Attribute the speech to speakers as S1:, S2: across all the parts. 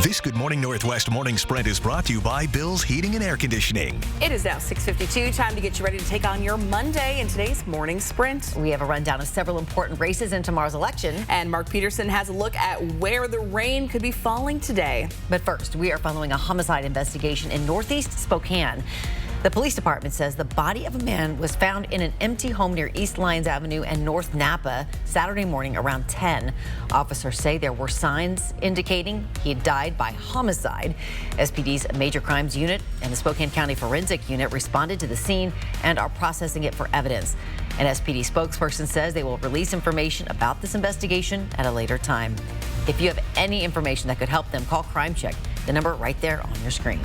S1: This Good Morning Northwest Morning Sprint is brought to you by Bill's Heating and Air Conditioning.
S2: It is now 6:52, time to get you ready to take on your Monday in today's Morning Sprint.
S3: We have a rundown of several important races in tomorrow's election.
S2: And Mark Peterson has a look at where the rain could be falling today.
S3: But first, we are following a homicide investigation in northeast Spokane. The police department says the body of a man was found in an empty home near East Lyons Avenue and North Napa Saturday morning around 10. Officers say there were signs indicating he had died by homicide. SPD's Major Crimes Unit and the Spokane County Forensic Unit responded to the scene and are processing it for evidence. An SPD spokesperson says they will release information about this investigation at a later time. If you have any information that could help them, call Crime Check, the number right there on your screen.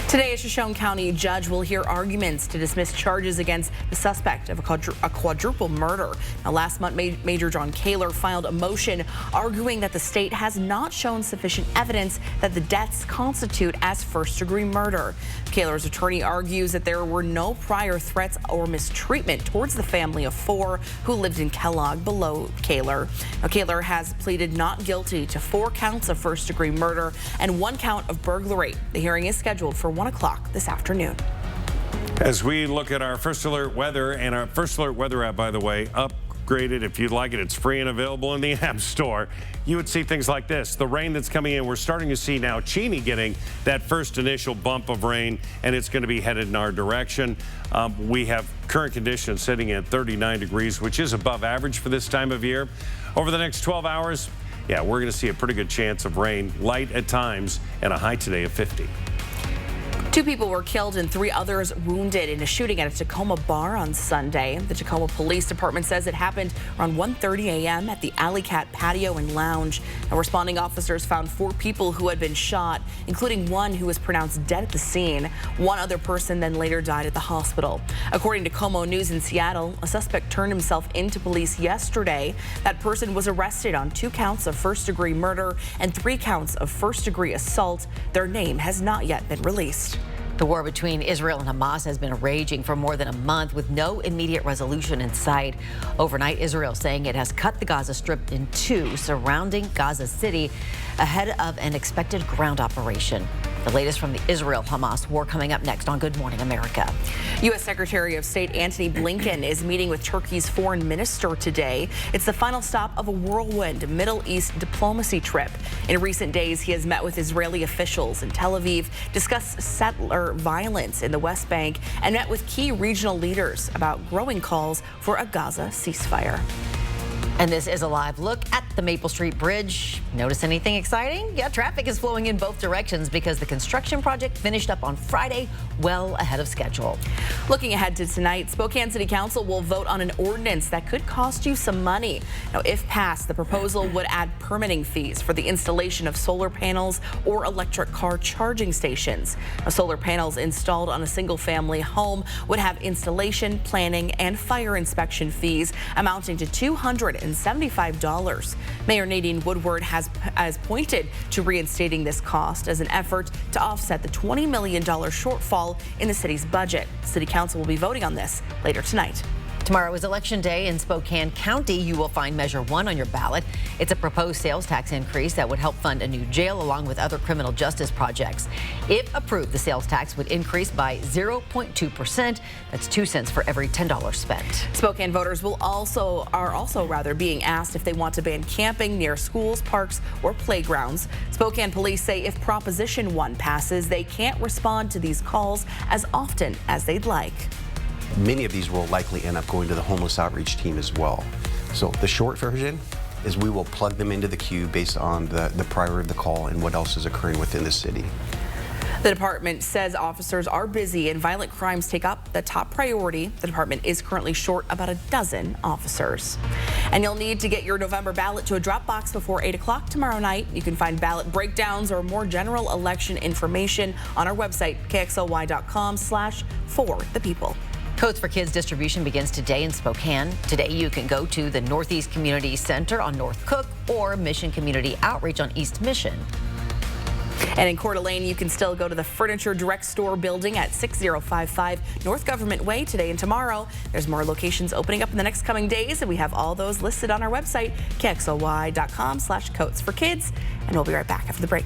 S2: Today, a Shoshone County judge will hear arguments to dismiss charges against the suspect of a quadruple murder. Now, last month, Major John Kaler filed a motion arguing that the state has not shown sufficient evidence that the deaths constitute as first-degree murder. Kaler's attorney argues that there were no prior threats or mistreatment towards the family of four who lived in Kellogg below Kaler. Now, Kaler has pleaded not guilty to 4 counts of first-degree murder and 1 count of burglary. The hearing is scheduled for 1 o'clock this afternoon.
S4: As we look at our First Alert weather, and our First Alert weather app, by the way, upgraded. If you'd like it, it's free and available in the App Store. You would see things like this. The rain that's coming in, we're starting to see now Cheney getting that first initial bump of rain, and it's going to be headed in our direction. We have current conditions sitting at 39 degrees, which is above average for this time of year. Over the next 12 hours, yeah, we're going to see a pretty good chance of rain, light at times, and a high today of 50.
S2: 2 people were killed and 3 others wounded in a shooting at a Tacoma bar on Sunday. The Tacoma Police Department says it happened around 1:30 a.m. at the Alley Cat Patio and Lounge. Now, responding officers found 4 people who had been shot, including one who was pronounced dead at the scene. 1 other person then later died at the hospital. According to Como News in Seattle, a suspect turned himself into police yesterday. That person was arrested on 2 counts of first-degree murder and 3 counts of first-degree assault. Their name has not yet been released.
S3: The war between Israel and Hamas has been raging for more than a month with no immediate resolution in sight. Overnight, Israel saying it has cut the Gaza Strip in 2, surrounding Gaza City ahead of an expected ground operation. The latest from the Israel-Hamas war coming up next on Good Morning America.
S2: U.S. Secretary of State Antony Blinken is meeting with Turkey's foreign minister today. It's the final stop of a whirlwind Middle East diplomacy trip. In recent days, he has met with Israeli officials in Tel Aviv, discussed settler violence in the West Bank, and met with key regional leaders about growing calls for a Gaza ceasefire.
S3: And this is a live look at the Maple Street Bridge. Notice anything exciting? Yeah, traffic is flowing in both directions because the construction project finished up on Friday, well ahead of schedule.
S2: Looking ahead to tonight, Spokane City Council will vote on an ordinance that could cost you some money. Now, if passed, the proposal would add permitting fees for the installation of solar panels or electric car charging stations. Now, solar panels installed on a single-family home would have installation, planning, and fire inspection fees amounting to $275. Mayor Nadine Woodward has pointed to reinstating this cost as an effort to offset the $20 million shortfall in the city's budget. City Council will be voting on this later tonight.
S3: Tomorrow is Election Day in Spokane County. You will find Measure 1 on your ballot. It's a proposed sales tax increase that would help fund a new jail along with other criminal justice projects. If approved, the sales tax would increase by 0.2%. That's 2 cents for every $10 spent.
S2: Spokane voters are also being asked if they want to ban camping near schools, parks, or playgrounds. Spokane police say if Proposition 1 passes, they can't respond to these calls as often as they'd like.
S5: Many of these will likely end up going to the homeless outreach team as well. So the short version is we will plug them into the queue based on the priority of the call and what else is occurring within the city.
S2: The department says officers are busy and violent crimes take up the top priority. The department is currently short about a dozen officers. And you'll need to get your November ballot to a drop box before 8 o'clock tomorrow night. You can find ballot breakdowns or more general election information on our website, kxly.com/forthepeople.
S3: Coats for Kids distribution begins today in Spokane. Today you can go to the Northeast Community Center on North Cook or Mission Community Outreach on East Mission.
S2: And in Coeur d'Alene, you can still go to the Furniture Direct Store building at 6055 North Government Way today and tomorrow. There's more locations opening up in the next coming days, and we have all those listed on our website, kxly.com/coats for kids. And we'll be right back after the break.